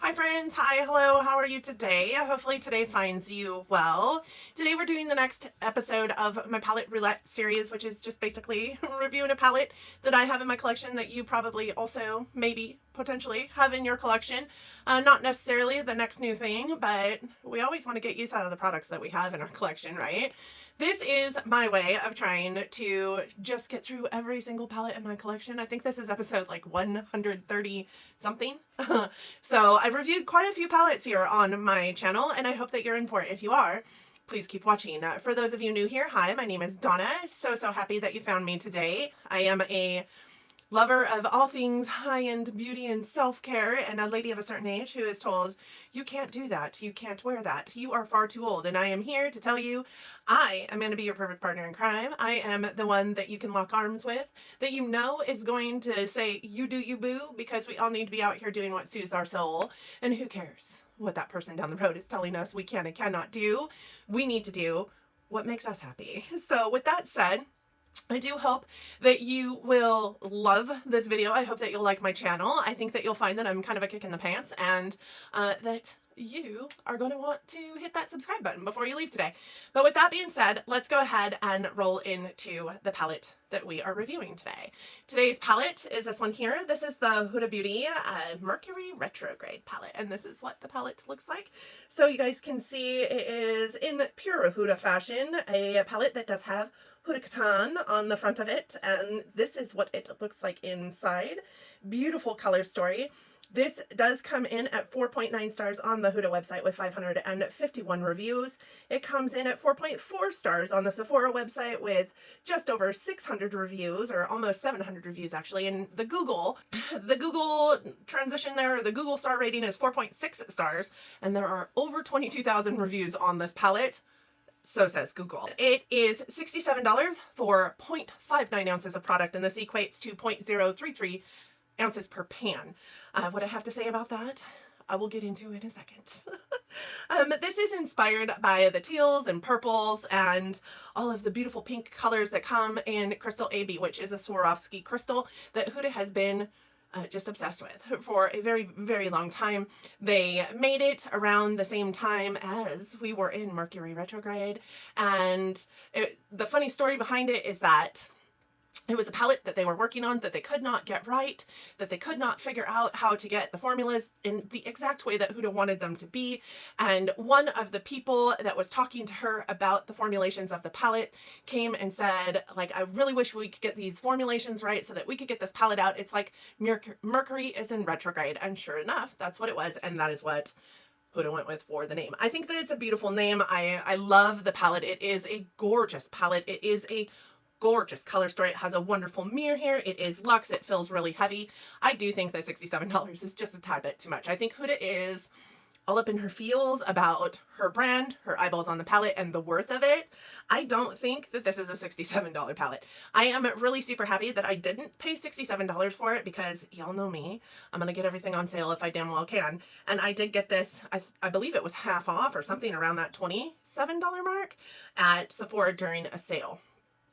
Hi friends, hi, hello, how are you today? Hopefully today finds you well. Today we're doing the next episode of my palette Roulette series, which is just basically reviewing a palette that I have in my collection that you probably also, maybe, potentially have in your collection. Not necessarily the next new thing, but we always want to get use out of the products that we have in our collection, right? This is my way of trying to just get through every single palette in my collection. I think this is episode like 130 something. So I've reviewed quite a few palettes here on my channel, and I hope that you're in for it. If you are, please keep watching. For those of you new here, hi, my name is Donna. So happy that you found me today. I am a lover of all things high-end beauty and self-care, and a lady of a certain age who is told, you can't do that, you can't wear that, you are far too old. And I am here to tell you, I am going to be your perfect partner in crime. I am the one that you can lock arms with, that you know is going to say, you do you boo, because we all need to be out here doing what soothes our soul. And who cares what that person down the road is telling us we can and cannot do? We need to do what makes us happy. So with that said, I do hope that you will love this video. I hope that you'll like my channel. I think that you'll find that I'm kind of a kick in the pants, and that you are going to want to hit that subscribe button before you leave today. But with that being said, let's go ahead and roll into the palette that we are reviewing today. Today's palette is this one here. This is the Huda Beauty Mercury Retrograde palette, and this is what the palette looks like. So you guys can see it is in pure Huda fashion, a palette that does have Huda Katan on the front of it, and this is what it looks like inside. Beautiful color story. This does come in at 4.9 stars on the Huda website with 551 reviews. It comes in at 4.4 stars on the Sephora website with just over 600 reviews, or almost 700 reviews actually. And the Google transition there, the Google star rating is 4.6 stars, and there are over 22,000 reviews on this palette. So says Google. It is $67 for 0.59 ounces of product, and this equates to 0.033 ounces per pan. What I have to say about that, I will get into in a second. This is inspired by the teals and purples and all of the beautiful pink colors that come in Crystal AB, which is a Swarovski crystal that Huda has been just obsessed with for a very, very long time. They made it around the same time as we were in Mercury retrograde, and the funny story behind it is that it was a palette that they were working on that they could not get right, that they could not figure out how to get the formulas in the exact way that Huda wanted them to be. And one of the people that was talking to her about the formulations of the palette came and said, like, I really wish we could get these formulations right so that we could get this palette out. It's like Mercury is in retrograde. And sure enough, that's what it was. And that is what Huda went with for the name. I think that it's a beautiful name. I love the palette. It is a gorgeous palette. It is a gorgeous color story. It has a wonderful mirror here. It is luxe. It feels really heavy. I do think that $67 is just a tad bit too much. I think Huda is all up in her feels about her brand, her eyeballs on the palette, and the worth of it. I don't think that this is a $67 palette. I am really super happy that I didn't pay $67 for it, because y'all know me. I'm going to get everything on sale if I damn well can. And I did get this, I believe it was half off or something around that $27 mark at Sephora during a sale.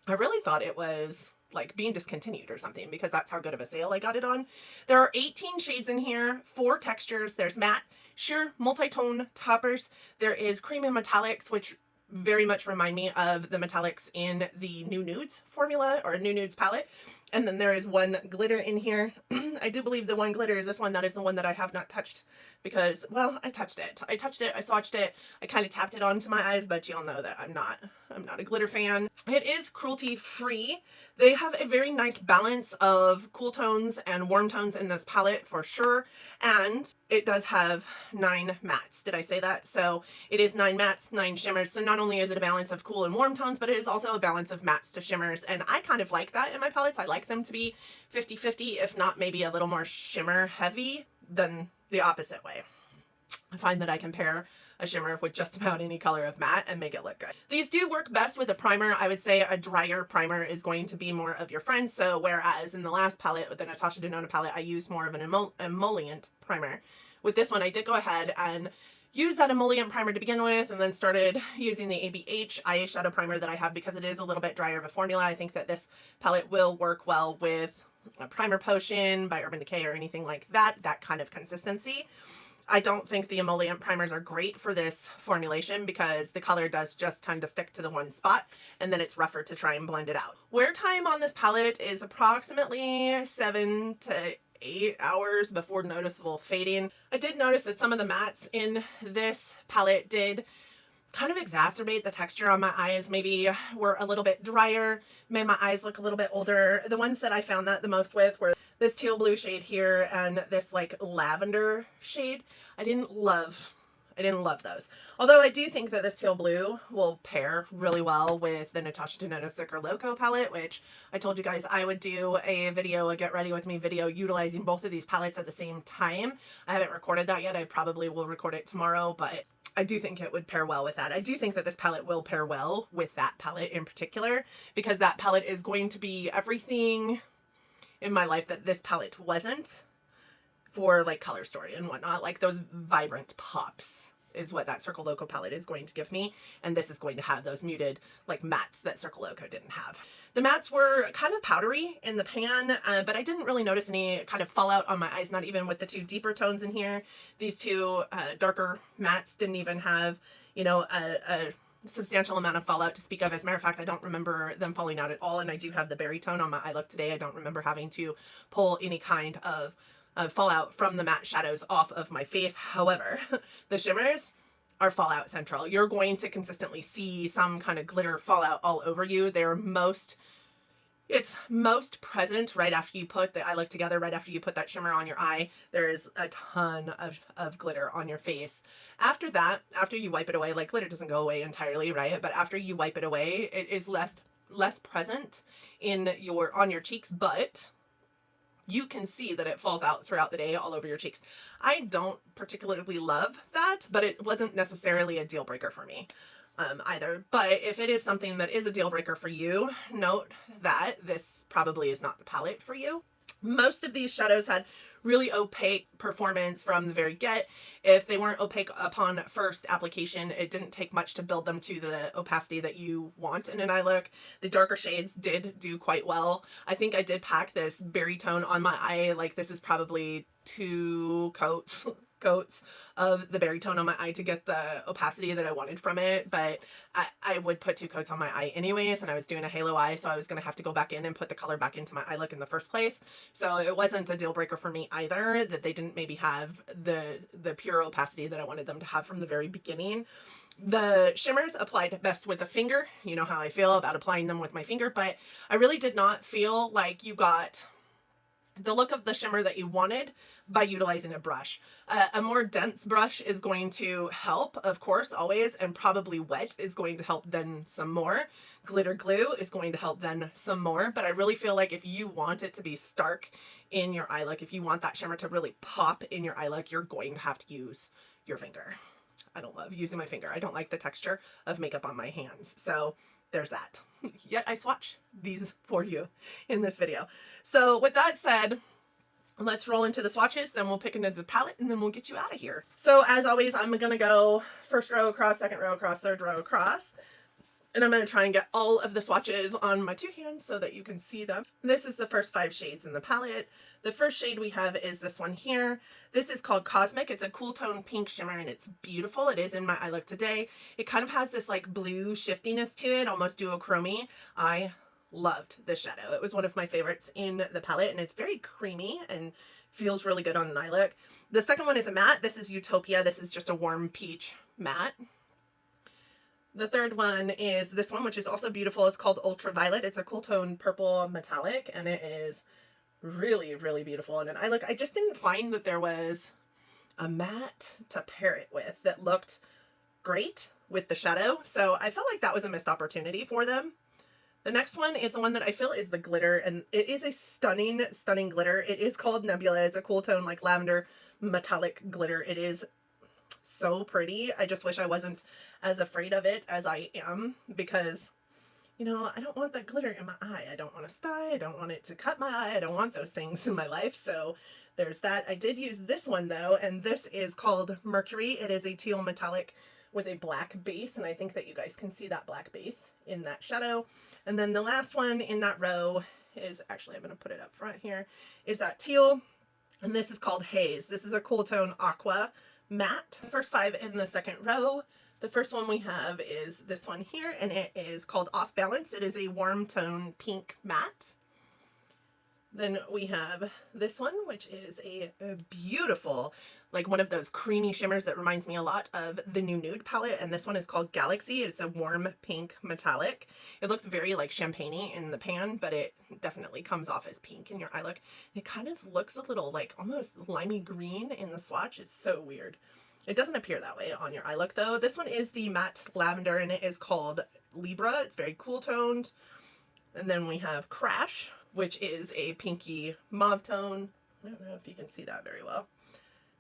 I really thought it was like being discontinued or something, because that's how good of a sale I got it on. There are 18 shades in here, 4 textures. There's matte, sheer, multi-tone toppers. There is cream and metallics, which very much remind me of the metallics in the New Nudes formula, or New Nudes palette. And then there is one glitter in here. I do believe the one glitter is this one. That is the one that I have not touched, because, well, I touched it. I swatched it. I kind of tapped it onto my eyes, but y'all know that I'm not a glitter fan. It is cruelty free. They have a very nice balance of cool tones and warm tones in this palette for sure. And it does have 9 mattes. Did I say that? So it is 9 mattes, 9 shimmers. So not only is it a balance of cool and warm tones, but it is also a balance of mattes to shimmers. And I kind of like that in my palettes. I like them to be 50-50, if not maybe a little more shimmer heavy than the opposite way. I find that I can pair a shimmer with just about any color of matte and make it look good. These do work best with a primer. I would say a drier primer is going to be more of your friend. So whereas in the last palette, with the Natasha Denona palette, I used more of an emollient primer. With this one, I did go ahead and use that emollient primer to begin with, and then started using the ABH eyeshadow primer that I have, because it is a little bit drier of a formula. I think that this palette will work well with a primer potion by Urban Decay or anything like that, that kind of consistency. I don't think the emollient primers are great for this formulation because the color does just tend to stick to the one spot and then it's rougher to try and blend it out. Wear time on this palette is approximately 7 to 8 hours before noticeable fading. I did notice that some of the mattes in this palette did kind of exacerbate the texture on my eyes, maybe were a little bit drier, made my eyes look a little bit older. The ones that I found that the most with were this teal blue shade here and this like lavender shade. I didn't love those. Although I do think that this teal blue will pair really well with the Natasha Denona Zucker Loco palette, which I told you guys I would do a video, a get ready with me video utilizing both of these palettes at the same time. I haven't recorded that yet. I probably will record it tomorrow, but I do think it would pair well with that. I do think that this palette will pair well with that palette in particular, because that palette is going to be everything in my life that this palette wasn't for like color story and whatnot. Like those vibrant pops is what that Circle Loco palette is going to give me. And this is going to have those muted like mattes that Circle Loco didn't have. The mattes were kind of powdery in the pan, but I didn't really notice any kind of fallout on my eyes, not even with the two deeper tones in here. These two darker mattes didn't even have, you know, a substantial amount of fallout to speak of. As a matter of fact, I don't remember them falling out at all, and I do have the berry tone on my eye look today. I don't remember having to pull any kind of fallout from the matte shadows off of my face. However, the shimmers are fallout central. You're going to consistently see some kind of glitter fallout all over you. It's most present right after you put the eye look together, right after you put that shimmer on your eye. There is a ton of glitter on your face. After that, after you wipe it away, like glitter doesn't go away entirely, right? But after you wipe it away, it is less present on your cheeks, but you can see that it falls out throughout the day all over your cheeks. I don't particularly love that, but it wasn't necessarily a deal breaker for me either. But if it is something that is a deal breaker for you, note that this probably is not the palette for you. Most of these shadows had really opaque performance from the very get. If they weren't opaque upon first application, it didn't take much to build them to the opacity that you want in an eye look. The darker shades did do quite well. I think I did pack this berry tone on my eye. Like this is probably 2 coats of the berry tone on my eye to get the opacity that I wanted from it, but I would put 2 coats on my eye anyways, and I was doing a halo eye, so I was going to have to go back in and put the color back into my eye look in the first place. So it wasn't a deal breaker for me either that they didn't maybe have the pure opacity that I wanted them to have from the very beginning. The shimmers applied best with a finger. You know how I feel about applying them with my finger, but I really did not feel like you got the look of the shimmer that you wanted by utilizing a brush. A more dense brush is going to help, of course, always, and probably wet is going to help then some more. Glitter glue is going to help then some more, but I really feel like if you want it to be stark in your eye look, if you want that shimmer to really pop in your eye look, you're going to have to use your finger. I don't love using my finger. I don't like the texture of makeup on my hands. So there's that. Yet I swatch these for you in this video. So with that said, let's roll into the swatches, then we'll pick into the palette, and then we'll get you out of here. So as always, I'm gonna go first row across, second row across, third row across. And I'm going to try and get all of the swatches on my 2 hands so that you can see them. This is the first 5 shades in the palette. The first shade we have is this one here. This is called Cosmic. It's a cool tone pink shimmer and it's beautiful. It is in my eye look today. It kind of has this like blue shiftiness to it, almost duochrome-y. I loved this shadow. It was one of my favorites in the palette, and it's very creamy and feels really good on an eye look. The second one is a matte. This is Utopia. This is just a warm peach matte. The third one is this one, which is also beautiful. It's called Ultraviolet. It's a cool tone purple metallic, and it is really, really beautiful. And I just didn't find that there was a matte to pair it with that looked great with the shadow. So I felt like that was a missed opportunity for them. The next one is the one that I feel is the glitter, and it is a stunning, stunning glitter. It is called Nebula. It's a cool tone like lavender metallic glitter. It is so pretty. I just wish I wasn't as afraid of it as I am, because, you know, I don't want that glitter in my eye. I don't want to sty. I don't want it to cut my eye. I don't want those things in my life. So there's that. I did use this one though, and this is called Mercury. It is a teal metallic with a black base, and I think that you guys can see that black base in that shadow. And then the last one in that row is, actually I'm going to put it up front here, is that teal, and this is called Haze. This is a cool tone aqua matte. The first 5 in the second row. The first one we have is this one here, and it is called Off Balance. It is a warm tone pink matte. Then we have this one, which is a beautiful, like one of those creamy shimmers that reminds me a lot of the new Nude palette. And this one is called Galaxy. It's a warm pink metallic. It looks very like champagne-y in the pan, but it definitely comes off as pink in your eye look. It kind of looks a little like almost limey green in the swatch. It's so weird. It doesn't appear that way on your eye look though. This one is the matte lavender, and it is called Libra. It's very cool toned. And then we have Crash, which is a pinky mauve tone. I don't know if you can see that very well.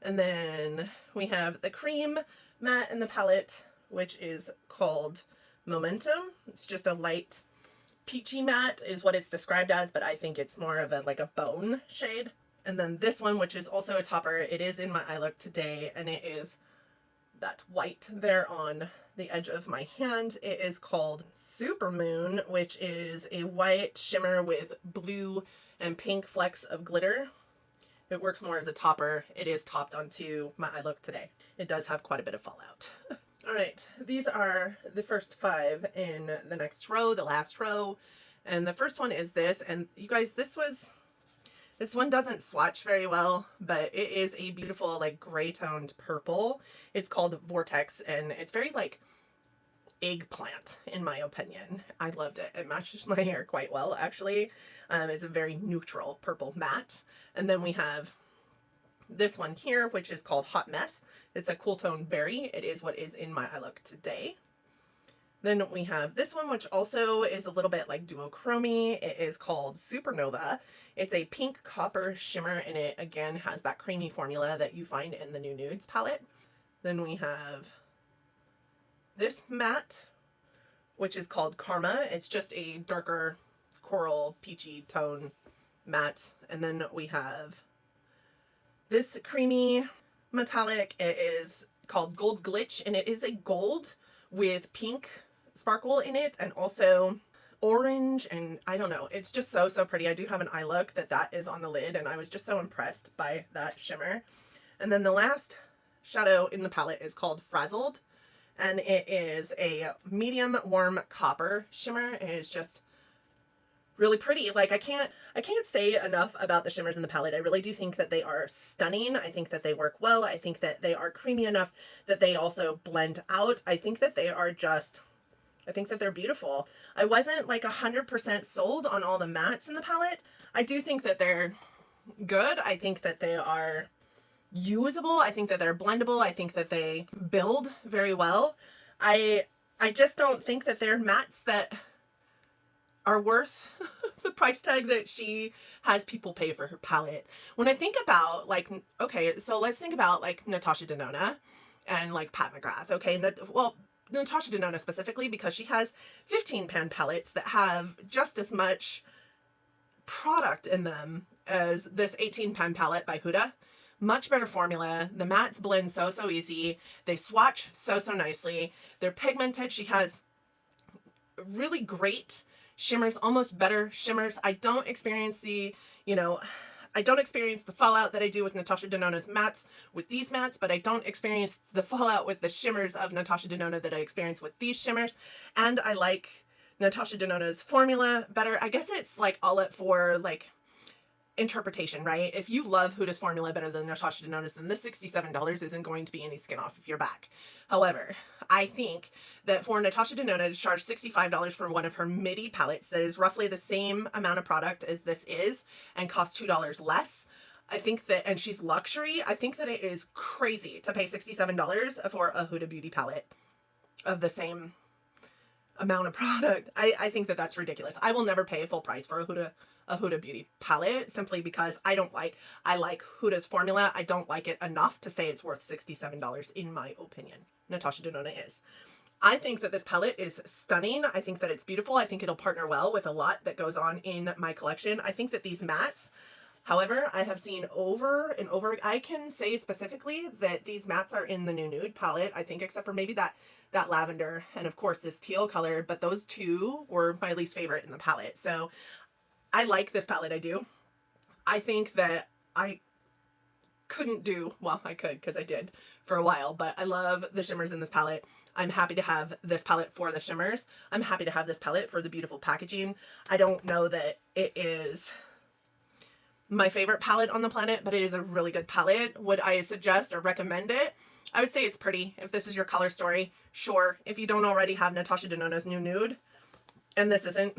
And then we have the cream matte in the palette, which is called Momentum. It's just a light peachy matte is what it's described as, but I think it's more of a like a bone shade. And then this one, which is also a topper, it is in my eye look today, and it is that white there on the edge of my hand. It is called Supermoon, which is a white shimmer with blue and pink flecks of glitter. It works more as a topper. It is topped onto my eye look today. It does have quite a bit of fallout. All right, these are the first 5 in the next row, the last row. And the first one is this, and you guys, this one doesn't swatch very well, but it is a beautiful like gray toned purple. It's called Vortex, and it's very like eggplant in my opinion. I loved it. It matches my hair quite well actually. It's a very neutral purple matte. And then we have this one here, which is called Hot Mess. It's a cool tone berry. It is what is in my eye look today. Then we have this one, which also is a little bit like duochromy. It is called Supernova. It's a pink copper shimmer, and it again has that creamy formula that you find in the new Nudes palette. Then we have this matte, which is called Karma. It's just a darker coral peachy tone matte. And then we have this creamy metallic. It is called Gold Glitch, and it is a gold with pink sparkle in it and also orange, and I don't know, it's just so pretty. I do have an eye look that is on the lid, and I was just so impressed by that shimmer. And then the last shadow in the palette is called Frazzled, and it is a medium warm copper shimmer. It is just really pretty. Like I can't say enough about the shimmers in the palette. I really do think that they are stunning. I think that they work well. I think that they are creamy enough that they also blend out. I think that they are just, I think that they're beautiful. I wasn't like 100% sold on all the mattes in the palette. I do think that they're good. I think that they are usable. I think that they're blendable. I think that they build very well. I just don't think that they're mattes that are worth the price tag that she has people pay for her palette. When I think about like, okay, so let's think about like Natasha Denona and like Pat McGrath. Okay, well, Natasha Denona specifically, because she has 15 pan palettes that have just as much product in them as this 18 pan palette by Huda. Much better formula. The mattes blend so easy. They swatch so nicely. They're pigmented. She has really great shimmers, almost better shimmers. I don't experience the, I don't experience the fallout that I do with Natasha Denona's mattes with these mattes, but I don't experience the fallout with the shimmers of Natasha Denona that I experience with these shimmers. And I like Natasha Denona's formula better. I guess it's like all up for like interpretation, right? If you love Huda's formula better than Natasha Denona's, then this $67 isn't going to be any skin off of your back. However, I think that for Natasha Denona to charge $65 for one of her midi palettes that is roughly the same amount of product as this is and costs $2 less, I think that, and she's luxury, I think that it is crazy to pay $67 for a Huda Beauty palette of the same amount of product. I think that that's ridiculous. I will never pay full price for a Huda Beauty palette simply because I like Huda's formula. I don't like it enough to say it's worth $67 in my opinion. Natasha Denona is. I think that this palette is stunning. I think that it's beautiful. I think it'll partner well with a lot that goes on in my collection. I think that these mattes, however, I have seen over and over. I can say specifically that these mattes are in the new Nude palette, I think, except for maybe that lavender and of course this teal color, but those two were my least favorite in the palette. So I like this palette, I do. I think that I couldn't do, well, I could because I did for a while, but I love the shimmers in this palette. I'm happy to have this palette for the shimmers. I'm happy to have this palette for the beautiful packaging. I don't know that it is my favorite palette on the planet, but it is a really good palette. Would I suggest or recommend it? I would say it's pretty. If this is your color story, sure. If you don't already have Natasha Denona's New Nude, and this isn't,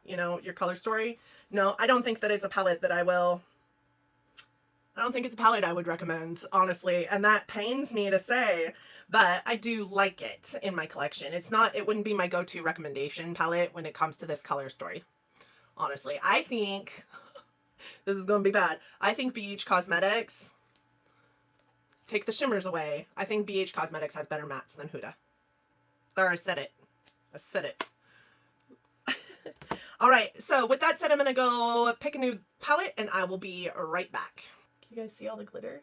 you know, your color story, no, I don't think that it's a palette that I don't think it's a palette I would recommend, honestly, and that pains me to say, but I do like it in my collection. It wouldn't be my go-to recommendation palette when it comes to this color story, honestly. I think, this is going to be bad, I think BH Cosmetics, take the shimmers away, I think BH Cosmetics has better mattes than Huda. There, I said it. I said it. Alright, so with that said, I'm going to go pick a new palette, and I will be right back. Can you guys see all the glitter?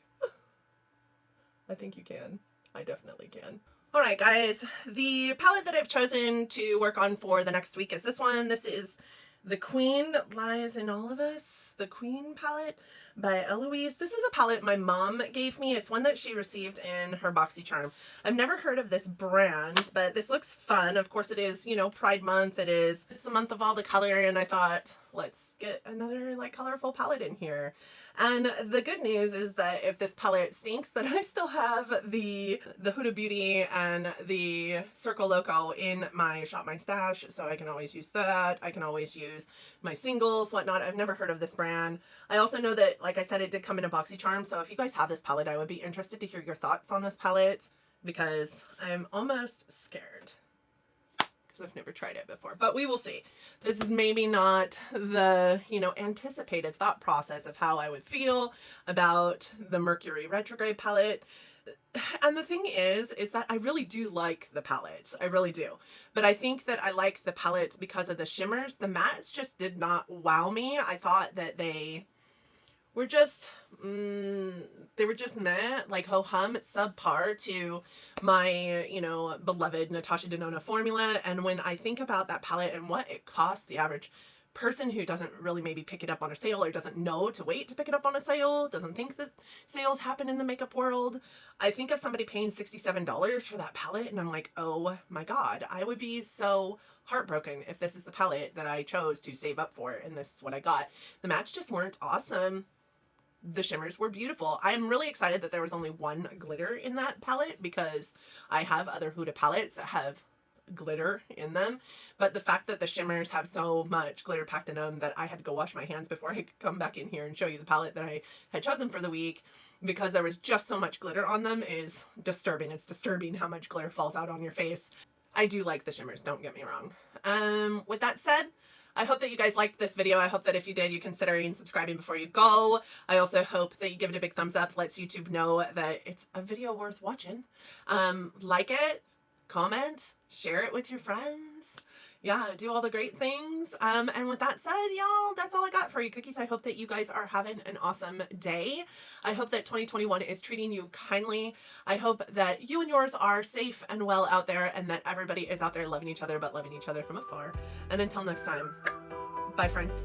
I think you can. I definitely can. Alright guys, the palette that I've chosen to work on for the next week is this one. This is The Queen Lies in All of Us, the Queen palette by Eloise. This is a palette my mom gave me. It's one that she received in her BoxyCharm. I've never heard of this brand, but this looks fun. Of course it is, you know, Pride Month. It's the month of all the color, and I thought, let's get another like colorful palette in here. And the good news is that if this palette stinks, then I still have the Huda Beauty and the Circle Loco in my Shop My Stash, so I can always use that. I can always use my singles, whatnot. I've never heard of this brand. I also know that, like I said, it did come in a BoxyCharm, so if you guys have this palette, I would be interested to hear your thoughts on this palette, because I'm almost scared, because I've never tried it before, but we will see. This is maybe not the, you know, anticipated thought process of how I would feel about the Mercury Retrograde palette. And the thing is that I really do like the palettes. I really do. But I think that I like the palettes because of the shimmers. The mattes just did not wow me. I thought that they were just, meh, like ho-hum, subpar to my, you know, beloved Natasha Denona formula. And when I think about that palette and what it costs the average person who doesn't really maybe pick it up on a sale, or doesn't know to wait to pick it up on a sale, doesn't think that sales happen in the makeup world, I think of somebody paying $67 for that palette, and I'm like, oh my god, I would be so heartbroken if this is the palette that I chose to save up for, and this is what I got. The mattes just weren't awesome. The shimmers were beautiful. I'm really excited that there was only one glitter in that palette, because I have other Huda palettes that have glitter in them, but the fact that the shimmers have so much glitter packed in them that I had to go wash my hands before I could come back in here and show you the palette that I had chosen for the week, because there was just so much glitter on them, is disturbing. It's disturbing how much glitter falls out on your face. I do like the shimmers, don't get me wrong. With that said, I hope that you guys liked this video. I hope that if you did, you consider subscribing before you go. I also hope that you give it a big thumbs up. Lets YouTube know that it's a video worth watching. Like it, comment, share it with your friends. Yeah, do all the great things. And with that said, y'all, that's all I got for you, cookies. I hope that you guys are having an awesome day. I hope that 2021 is treating you kindly. I hope that you and yours are safe and well out there, and that everybody is out there loving each other, but loving each other from afar. And until next time, bye friends.